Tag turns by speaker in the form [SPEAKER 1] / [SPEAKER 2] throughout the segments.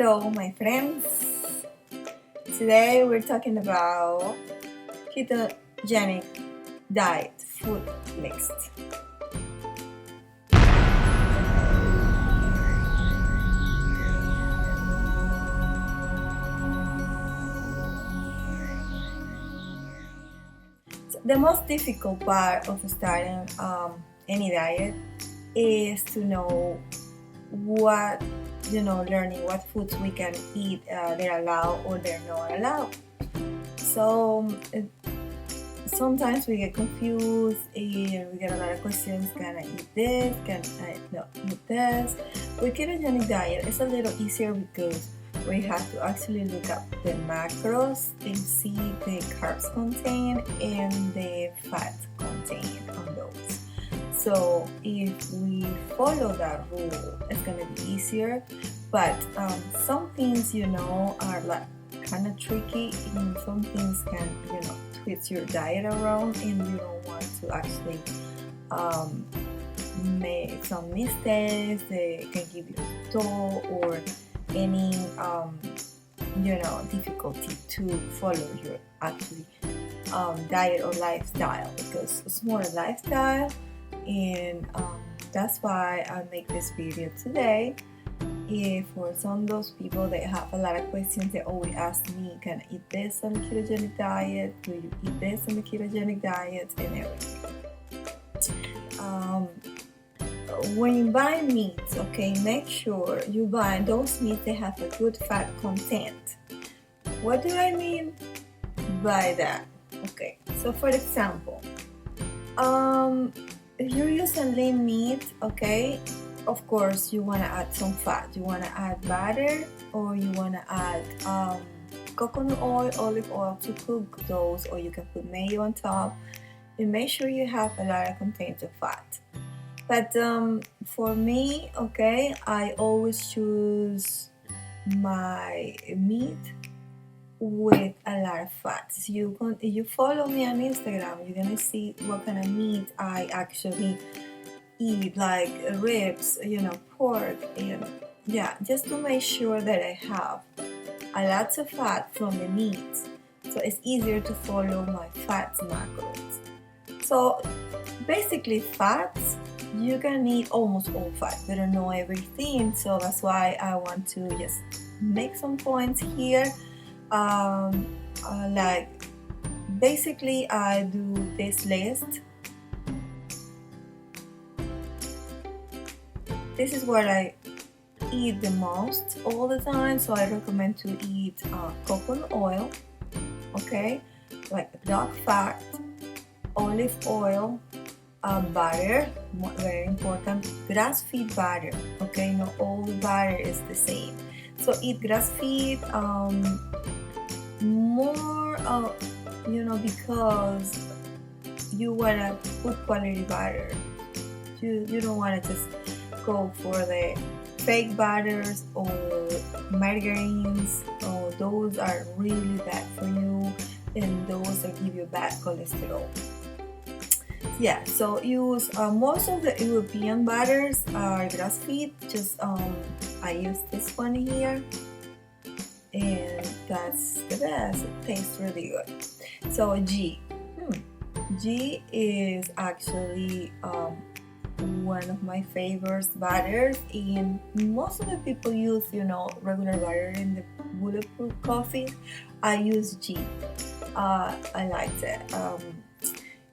[SPEAKER 1] Hello, my friends. Today we're talking about ketogenic diet food list. So the most difficult part of starting any diet is to know what learning what foods we can eat, they're allowed or they're not allowed. So sometimes we get confused and we get a lot of questions. Can I eat this? Can I not eat this? With ketogenic diet, it's a little easier because we have to actually look up the macros and see the carbs contained and the fat contained on those. So if we follow that rule, it's gonna be easier. But some things, are like kind of tricky, and some things can, twist your diet around, and you don't want to actually make some mistakes that can give you a toll or any, difficulty to follow your actually diet or lifestyle, because it's more a lifestyle. And that's why I make this video today. For some of those people that have a lot of questions, they always ask me, can I eat this on the ketogenic diet? Do you eat this on the ketogenic diet? And everything. When you buy meats, okay, make sure you buy those meats that have a good fat content. What do I mean by that? Okay, so for example, if you're using lean meat, okay, of course you want to add some fat. You want to add butter, or you want to add coconut oil, olive oil to cook those, or you can put mayo on top. And make sure you have a lot of content of fat. But for me, okay, I always choose my meat with a lot of fats. If you follow me on Instagram, you're gonna see what kind of meat I actually eat, like ribs, pork, and yeah, just to make sure that I have a lot of fat from the meat, so it's easier to follow my fats macros. So basically, fats, you can eat almost all fat, but don't know everything. So that's why I want to just make some points here. Like basically I do this list. This is what I eat the most all the time, so I recommend to eat coconut oil, okay, like dark fat, olive oil, butter, very important, grass-fed butter, okay, not all butter is the same. So eat grass-fed, more, because you want to good quality butter. You don't want to just go for the fake butters or margarines. Oh, those are really bad for you, and those that give you bad cholesterol. Yeah, so use most of the European butters are grass-fed. Just I use this one here, and that's the best. It tastes really good. So Ghee is actually one of my favorite butters, and most of the people use regular butter in the bulletproof coffee. I use Ghee. I like that.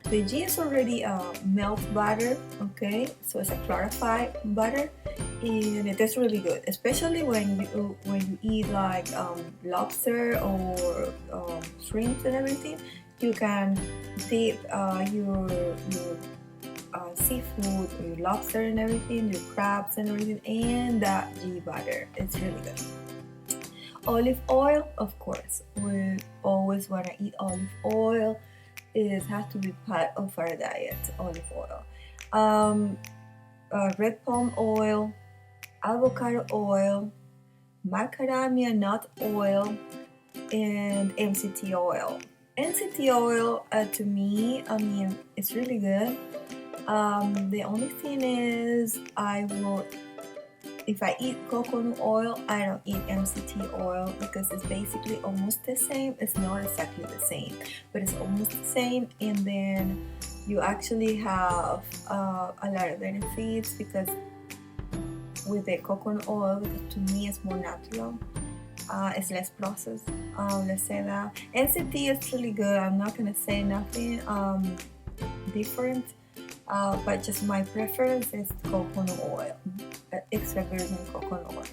[SPEAKER 1] The Ghee is already melt butter, okay, so it's a clarified butter, and it is really good, especially when you eat like lobster or shrimps and everything. You can dip your seafood, or your lobster and everything, your crabs and everything, and that Ghee butter. It's really good. Olive oil, of course, we always want to eat olive oil. It has to be part of our diet, olive oil. Red palm oil, avocado oil, Macadamia Nut Oil, and MCT Oil. MCT Oil, to me, it's really good. The only thing is I will if I eat coconut oil, I don't eat MCT oil because it's basically almost the same. It's not exactly the same, but it's almost the same. And then you actually have a lot of benefits because with the coconut oil, because to me it's more natural. It's less processed. Let's say that MCT is really good. I'm not gonna say nothing different, but just my preference is coconut oil, extra virgin coconut oil.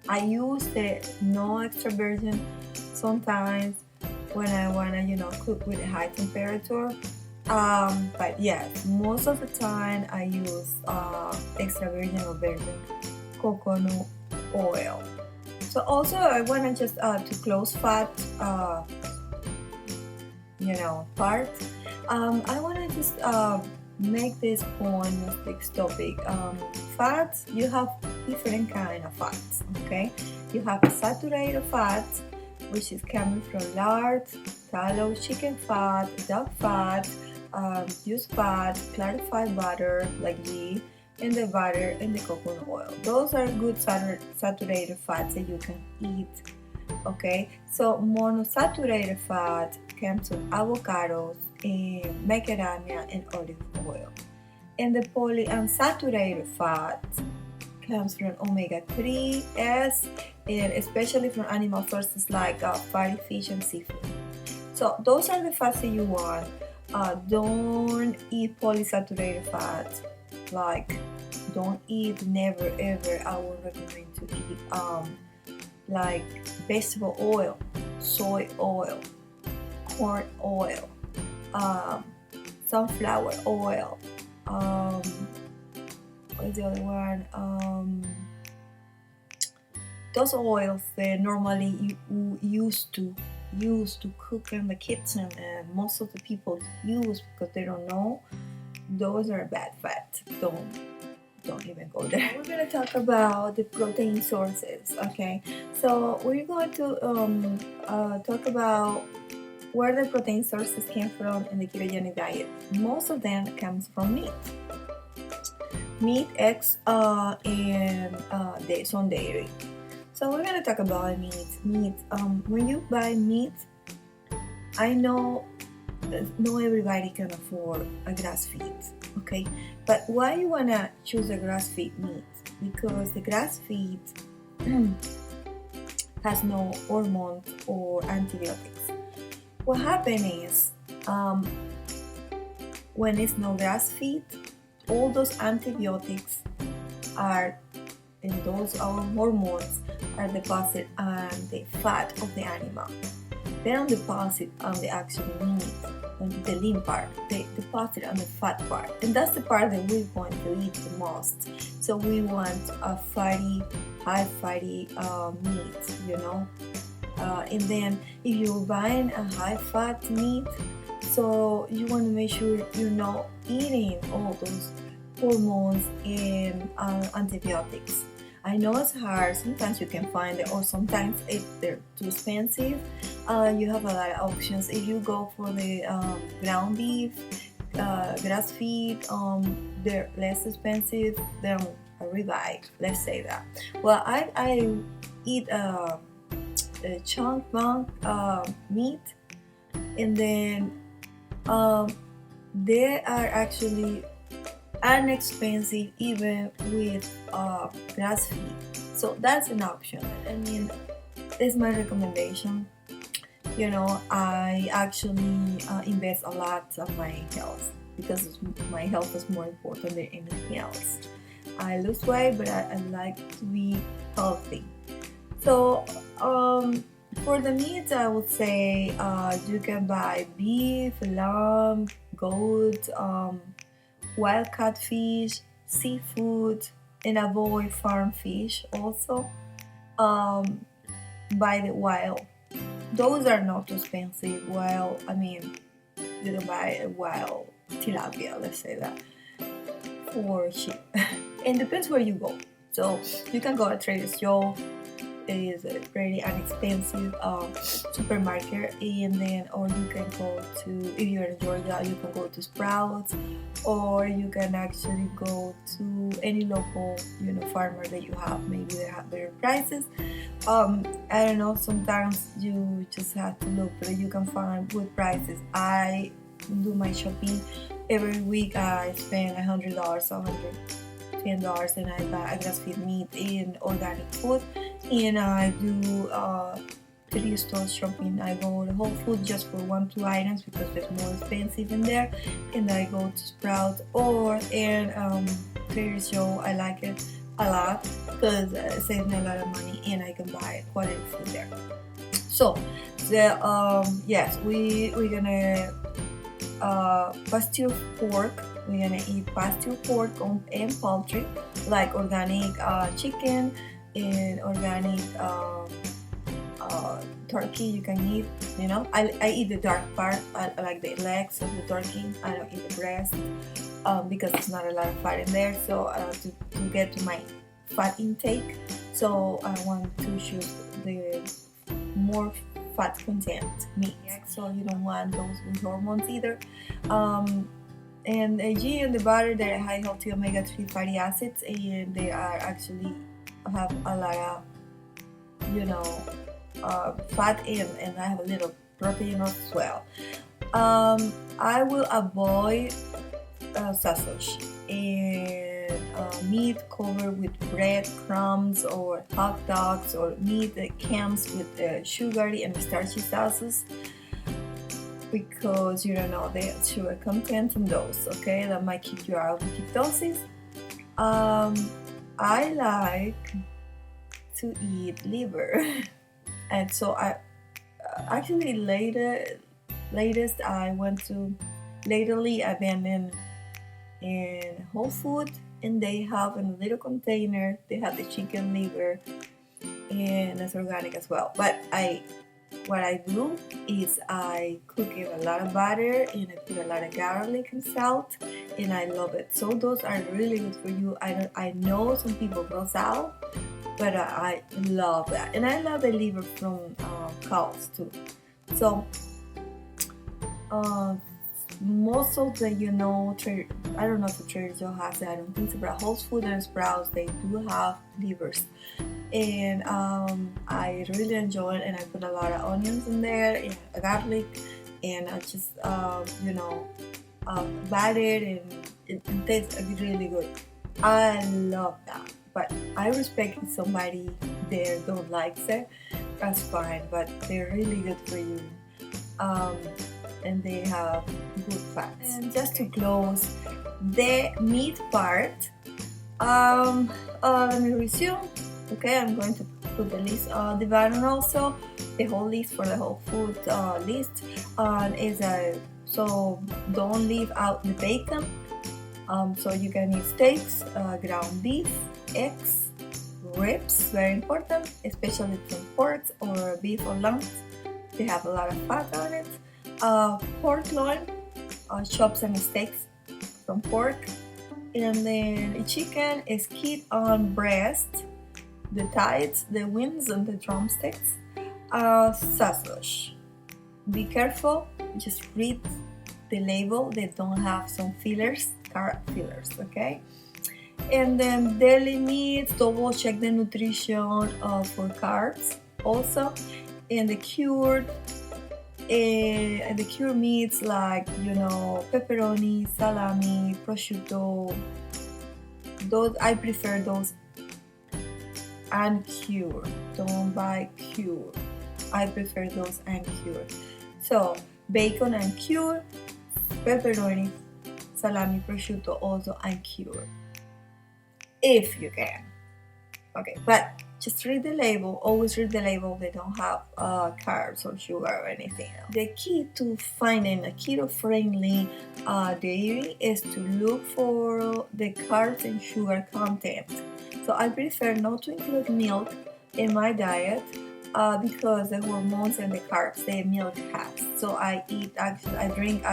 [SPEAKER 1] I use the no extra virgin sometimes when I wanna cook with a high temperature. But yes, most of the time I use extra virgin or virgin coconut oil. So also I want to just to close fat part. I want to just make this point of this topic. Fats, you have different kind of fats. Okay, you have saturated fats, which is coming from lard, tallow, chicken fat, dog fat, used fat, clarified butter like ghee, and the butter and the coconut oil. Those are good saturated fats that you can eat. Okay, so monosaturated fat comes from avocados and macadamia and olive oil, and the polyunsaturated fat comes from omega-3s, and especially from animal sources like fatty fish and seafood. So those are the fats that you want. Don't eat polysaturated fats. Like, don't eat, never ever. I would recommend to eat like vegetable oil, soy oil, corn oil, sunflower oil. What's the other one? Those oils that normally you used to cook in the kitchen, and most of the people use because they don't know. Those are bad fat. Don't even go there. We're gonna talk about the protein sources. Okay, so we're going to talk about where the protein sources came from in the ketogenic diet. Most of them comes from meat, eggs, and some dairy. So we're gonna talk about meat. When you buy meat, I know not everybody can afford a grass-fed, okay? But why you wanna choose a grass-fed meat? Because the grass-fed has no hormones or antibiotics. What happens is, when it's no grass-fed, all those antibiotics are, and those hormones are deposited on the fat of the animal. They don't deposit on the actual meat, on the lean part. They deposit on the fat part, and that's the part that we want to eat the most. So we want a high fatty meat, and then if you're buying a high fat meat, so you want to make sure you're not eating all those hormones and antibiotics. I know it's hard. Sometimes you can find it, or sometimes if they're too expensive, you have a lot of options. If you go for the ground beef, grass-fed, they're less expensive than a ribeye. Let's say that. Well, I eat a chunk meat, and then they are actually inexpensive even with grass-fed. So that's an option. I mean, it's my recommendation. I actually invest a lot on my health because my health is more important than anything else. I lose weight, but I like to be healthy. So for the meats, I would say you can buy beef, lamb, goat, wild caught fish, seafood, and avoid farm fish also. Buy the wild. Those are not too expensive. Well, I mean, you can buy a wild tilapia, let's say that, for cheap. And depends where you go. So you can go to Trader Joe. is a pretty inexpensive supermarket, and then or you can go to, if you're in Georgia, you can go to Sprouts, or you can actually go to any local farmer that you have. Maybe they have better prices. I don't know, sometimes you just have to look, but you can find good prices. I do my shopping every week. I spend $100, $110, and I buy grass-fed meat and organic food, and I do 3 stores shopping. I go to Whole Foods just for 1-2 items because it's more expensive in there, and I go to Sprouts or Trader Joe. I like it a lot because it saves me a lot of money, and I can buy quality food there. So yes, we're gonna pasture pork. We're gonna eat pasture pork and poultry, like organic chicken and organic turkey. You can eat, I eat the dark part. I like the legs of the turkey. I don't eat the breast because there's not a lot of fat in there. So to get to my fat intake, so I want to choose the more fat content meat. So you don't want those with hormones either. And the ghee and the butter, they're high healthy omega-3 fatty acids, and they are actually have a lot of fat and I have a little protein as well. I will avoid sausage and meat covered with bread crumbs or hot dogs, or meat that comes with sugary and starchy sauces, because you don't know the sugar content in those. Okay, that might keep you out of ketosis. I like to eat liver. And so I actually latest I went to, lately I've been in Whole Foods, and they have in a little container, they have the chicken liver, and it's organic as well. But what I do is I cook it a lot of butter, and I put a lot of garlic and salt, and I love it. So those are really good for you. I know some people gross out, but I love that, and I love the liver from cows too. So most of the I don't know if the Trader Joe has it. I don't think so, but Whole Foods and Sprouts, they do have livers, and I really enjoy it. And I put a lot of onions in there and garlic, and I just bat it, and it tastes really good. I love that. But I respect if somebody there don't like it, that's fine, but they're really good for you, and they have good fats. And just to close the meat part, let me resume. Okay, I'm going to put the list on the bottom also, the whole list for the Whole Food list, so don't leave out the bacon. So you can eat steaks, ground beef, eggs, ribs, very important, especially from pork or beef or lamb. They have a lot of fat on it. Pork loin, chops and steaks from pork. And then chicken is keyed on breast, the thighs, the wings, and the drumsticks. Sausage. Be careful, just read the label. They don't have some fillers, carb fillers, okay? And then deli meats, double check the nutrition for carbs also. And the cured meats, like pepperoni, salami, prosciutto, those I prefer those uncured. Don't buy cured. I prefer those uncured. So bacon uncured, pepperoni, salami, prosciutto also uncured, if you can. Okay, but just read the label. Always read the label. They don't have carbs or sugar or anything else. The key to finding a keto-friendly dairy is to look for the carbs and sugar content. So I prefer not to include milk in my diet because the hormones and the carbs the milk has. So I drink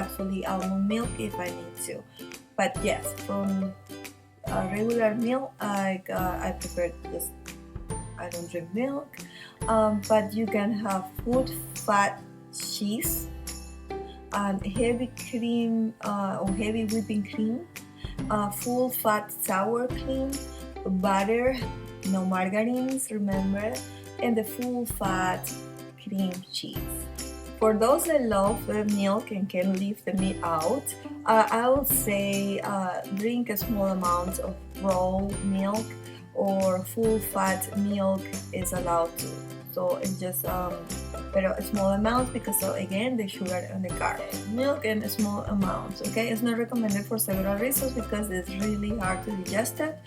[SPEAKER 1] almond milk if I need to. But yes, from a regular meal, I prefer to just I don't drink milk. But you can have full fat cheese and heavy cream or heavy whipping cream, full fat sour cream, butter, no margarines, remember, and the full fat cream cheese. For those that love the milk and can leave the meat out, I would say drink a small amount of raw milk, or full fat milk is allowed too. So it's just but a small amount, because so again the sugar and the carb. Milk in small amounts, okay? It's not recommended for several reasons, because it's really hard to digest it,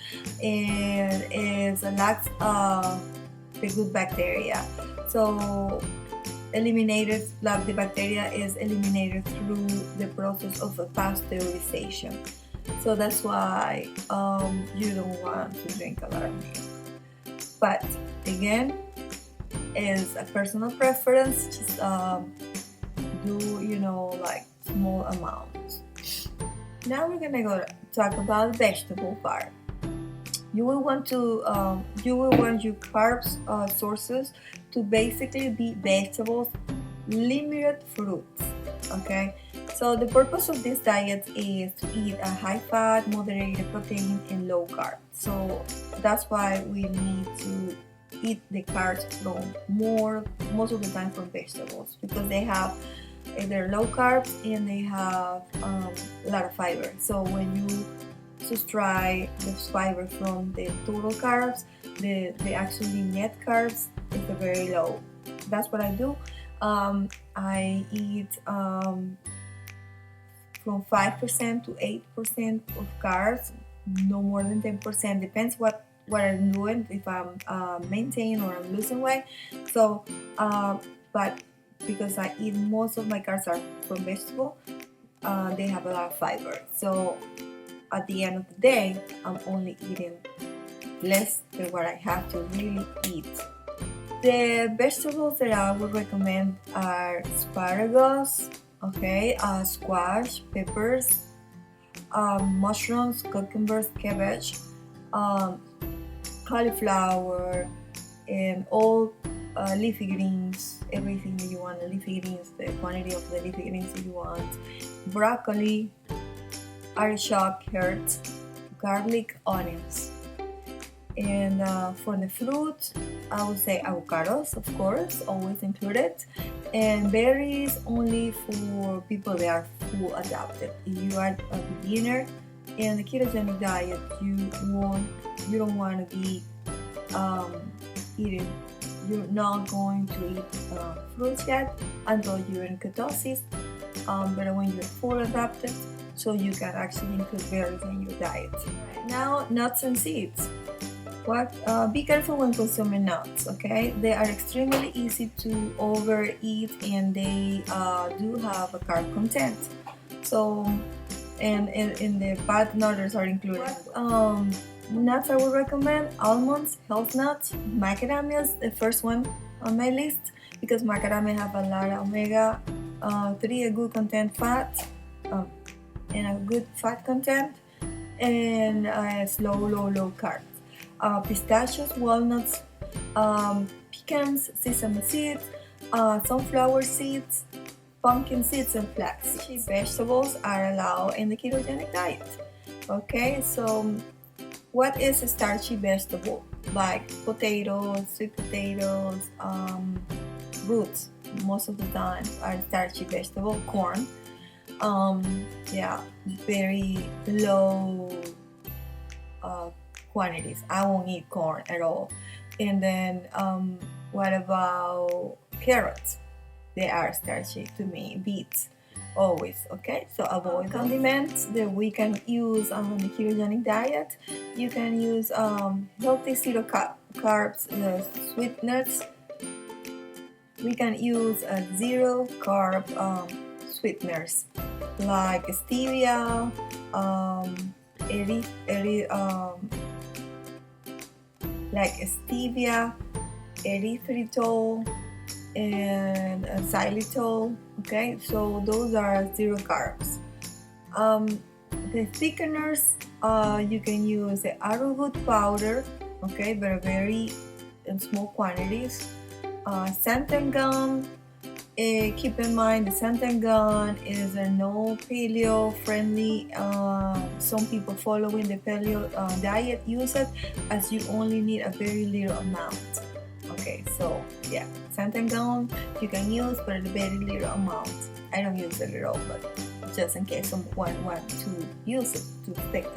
[SPEAKER 1] and it lacks the good bacteria. So the bacteria is eliminated through the process of pasteurization. So that's why you don't want to drink a lot of milk. But again, is a personal preference. Just do like small amounts. Now we're gonna talk about vegetable part. You will want your carbs sources to basically be vegetables, limited fruits. Okay, so the purpose of this diet is to eat a high fat, moderated protein, and low carb. So that's why we need to eat the carbs from most of the time from vegetables, because they're low carbs and they have a lot of fiber. So when you subtract the fiber from the total carbs, the actually net carbs is very low. That's what I do. I eat from 5% to 8% of carbs, no more than 10%. Depends what I'm doing, if I'm maintaining or I'm losing weight. So, but because I eat most of my carbs are from vegetable, they have a lot of fiber. So at the end of the day, I'm only eating less than what I have to really eat. The vegetables that I would recommend are asparagus, okay, squash, peppers, mushrooms, cucumbers, cabbage, cauliflower, and all leafy greens, everything that you want, the leafy greens, the quantity of the leafy greens that you want, broccoli, artichoke, carrots, garlic, onions. And for the fruit, I would say avocados, of course, always included, and berries only for people that are full adapted. If you are a beginner in the ketogenic diet, you don't want to be eating. You're not going to eat fruits yet until you're in ketosis. But when you're full adapted, so you can actually include berries in your diet. Now, nuts and seeds. Be careful when consuming nuts, okay? They are extremely easy to overeat, and they do have a carb content. So, and in the bad nuts are included. Nuts I would recommend: almonds, health nuts, macadamias, the first one on my list, because macadamia have a lot of omega-3, a good content fat, and a good fat content, and it's low carb. Pistachios, walnuts, pecans, sesame seeds, sunflower seeds, pumpkin seeds, and flax. Vegetables are allowed in the ketogenic diet. Okay, so what is a starchy vegetable? Like potatoes, sweet potatoes, roots, most of the time are starchy vegetable. Corn, very low quantities. I won't eat corn at all. And then what about carrots? They are starchy to me. Beets, always. Okay, so avoid condiments that we can use on the ketogenic diet. You can use healthy zero carbs sweeteners. We can use zero carb sweeteners like stevia, erythritol, and xylitol. Okay, so those are zero carbs. The thickeners, you can use the arrowroot powder, okay, but very in small quantities. Santan gum, keep in mind the santan gum is a no paleo friendly. Some people following the paleo diet use it as you only need a very little amount. Okay, so yeah, santan gum you can use, but a very little amount. I don't use it at all, but just in case someone wants to use it to take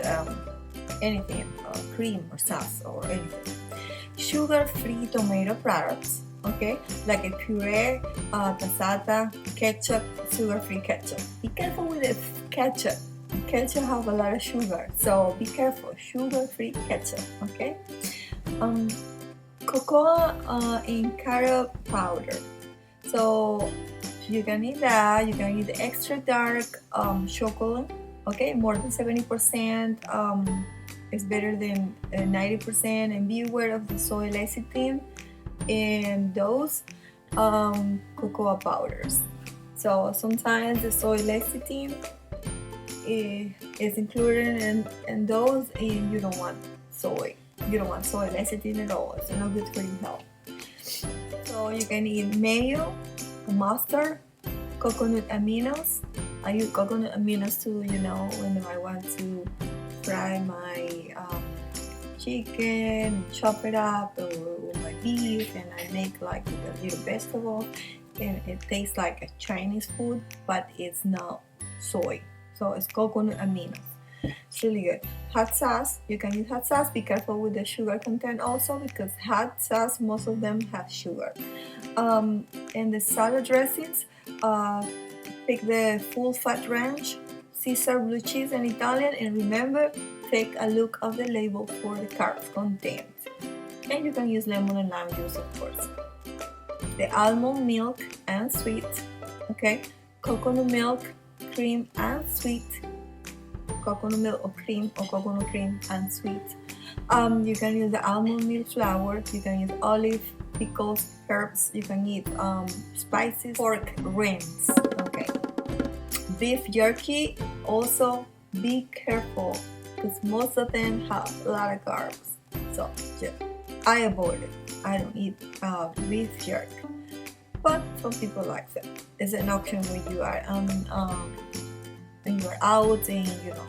[SPEAKER 1] anything, cream or sauce or anything. Sugar-free tomato products, okay, like a puree, passata, ketchup, sugar-free ketchup. Be careful with the ketchup. Ketchup have a lot of sugar, so be careful. Sugar-free ketchup, okay. Cocoa and carob powder. So you can eat that. You can eat the extra dark chocolate. Okay, more than 70%. Is better than 90%. And be aware of the soy lecithin and those cocoa powders. So sometimes the soy lecithin is included in those, and you don't want soy. You don't want soy lecithin at all. It's not good for your health. So you can eat mayo, mustard, coconut aminos. I use coconut aminos too, you know, when I want to fry my chicken, chop it up, or my beef, and I make like a little vegetable, and it tastes like a Chinese food, but it's not soy. So it's coconut aminos. It's really good. Hot sauce, you can use hot sauce. Be careful with the sugar content also, because hot sauce, most of them have sugar. And the salad dressings, pick the full fat ranch, Caesar blue cheese and Italian, and remember, take a look of the label for the carbs content. And you can use lemon and lime juice, of course. The almond milk and sweet, okay, coconut milk, cream and sweet, coconut milk or coconut cream and sweet. You can use the almond milk flour. You can use olive, pickles, herbs. You can use spices, pork rinds. Okay. Beef jerky. Also, be careful because most of them have a lot of carbs. So just I avoid it. I don't eat beef jerky. But some people like it. It's an option when you are when you are out and you know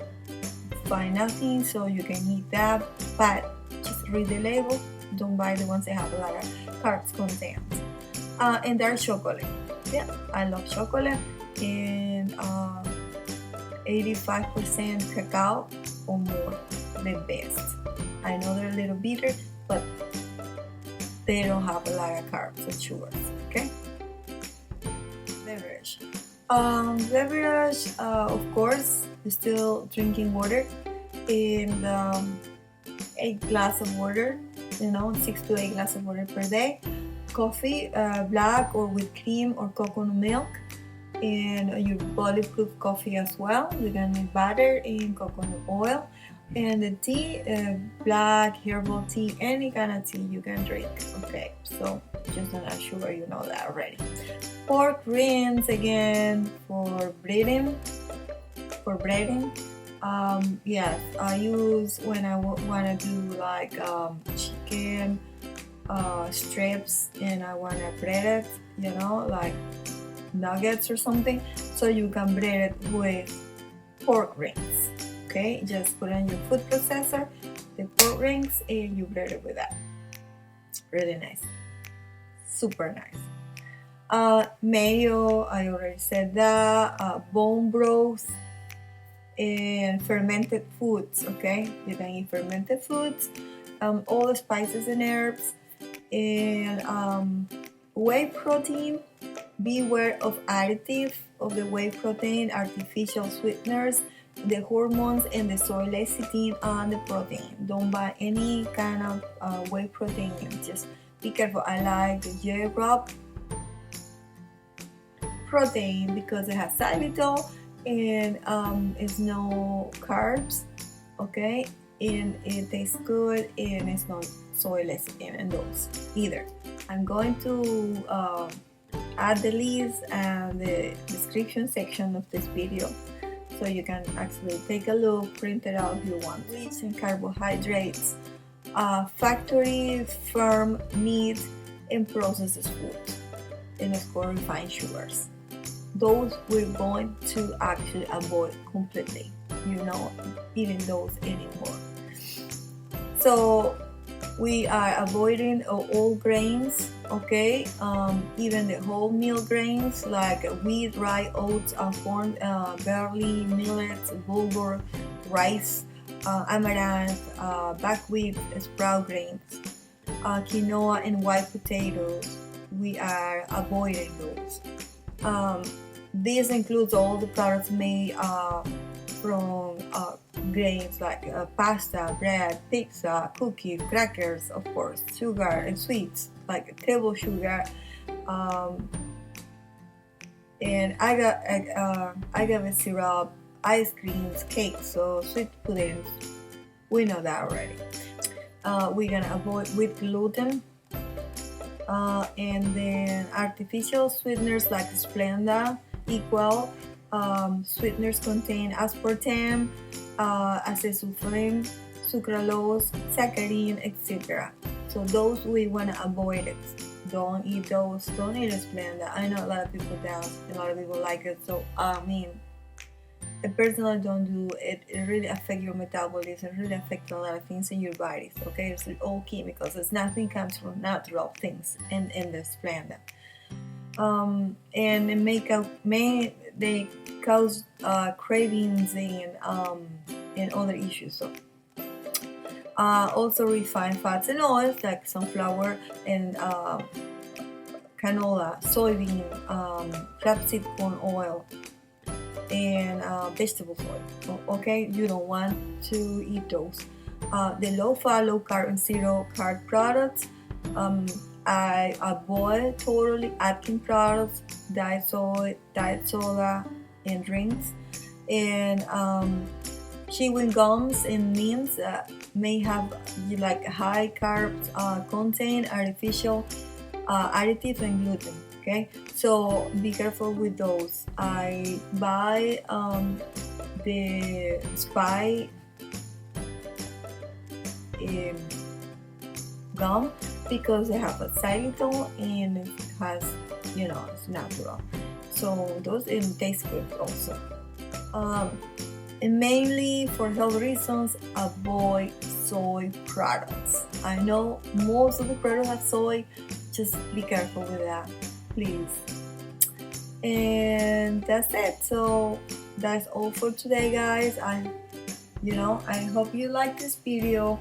[SPEAKER 1] find nothing, so you can eat that. But just read the label. Don't buy the ones that have a lot of carbs content. And dark chocolate. Yeah, I love chocolate. And 85% cacao or more, the best. I know they're a little bitter, but they don't have a lot of carbs and sugars. Okay. Beverage. Beverage, of course, still drinking water, and 8 glasses of water, you know, 6 to 8 glasses of water per day. Coffee, black or with cream or coconut milk, and your bulletproof coffee as well. You're gonna need butter and coconut oil. And the tea, black, herbal tea, any kind of tea you can drink. Okay, so just don't add sugar, you know that already. Pork rinds again for breading. Yes, I use when I want to do like chicken strips and I want to bread it, you know, like nuggets or something. So you can bread it with pork rings. Okay, just put in your food processor, the pork rings, and you bread it with that. Really nice, super nice. Mayo, I already said that. Bone broth and fermented foods. Okay, you can eat fermented foods, all the spices and herbs, and whey protein. Beware of additive of the whey protein, artificial sweeteners, the hormones, and the soy lecithin on the protein. Don't buy any kind of whey protein. Just be careful. I like the J-Rob protein because it has xylitol and it's no carbs, okay, and it tastes good, and it's not soy lecithin in those either. I'm going to add the links and the description section of this video, so you can actually take a look, print it out if you want. Rich in carbohydrates, factory farm meat and processed food, and of course refined sugars. Those we're going to actually avoid completely. You're not eating those anymore. So we are avoiding all grains, okay? Even the wholemeal grains like wheat, rye, oats, corn, barley, millets, bulgur, rice, amaranth, buckwheat, sprout grains, quinoa, and white potatoes. We are avoiding those. This includes all the products made from grains like pasta, bread, pizza, cookies, crackers, of course, sugar and sweets like table sugar, and agave syrup, ice creams, cakes, so sweet puddings. We know that already. We're gonna avoid with gluten, and then artificial sweeteners like Splenda, Equal. Sweeteners contain aspartame, acetylcholine, sucralose, saccharin, etc. So those we want to avoid it. Don't eat those. Don't eat Splenda. I know a lot of people does. A lot of people like it. So I personally don't do it. It really affects your metabolism. It really affects a lot of things in your bodies. Okay, it's all chemicals. It's nothing comes from natural things in the Splenda. And they cause cravings and other issues. So also refined fats and oils like sunflower and canola, soybean, rapeseed corn oil, and vegetable oil. Okay, you don't want to eat those. The low-fat, low-carb, and zero-carb products. I avoid totally Atkins products, diet soy, diet soda, and drinks. And chewing gums and mints may have like high carbs contain artificial additives and gluten. Okay, so be careful with those. I buy the spy gum because they have a xylitol and it has, it's natural. So those taste good also. And mainly for health reasons, avoid soy products. I know most of the products have soy. Just be careful with that, please. And that's it. So that's all for today, guys. I hope you like this video.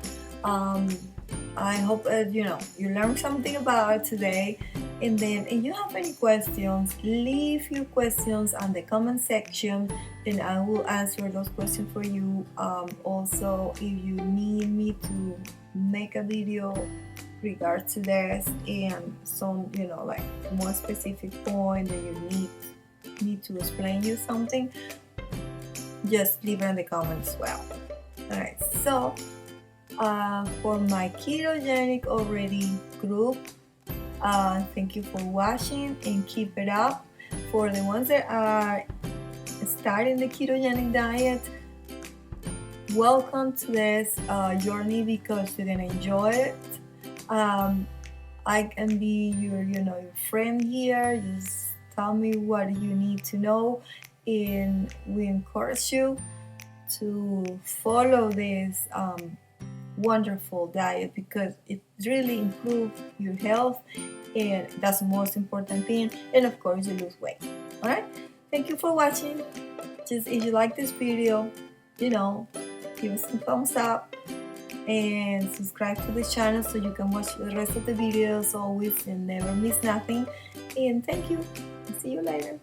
[SPEAKER 1] I hope you learned something about it today. And then if you have any questions, leave your questions on the comment section and I will answer those questions for you. Also, if you need me to make a video regards to this and some like more specific point that you need to explain you something, just leave it in the comments as well. Alright, so for my ketogenic already group, thank you for watching and keep it up. For the ones that are starting the ketogenic diet, welcome to this journey because you're gonna enjoy it. I can be your friend here. Just tell me what you need to know and we encourage you to follow this wonderful diet because it really improves your health and that's the most important thing, and of course you lose weight. Alright, thank you for watching. Just if you like this video, give us some thumbs up and subscribe to this channel so you can watch the rest of the videos always and never miss nothing. And thank you. See you later.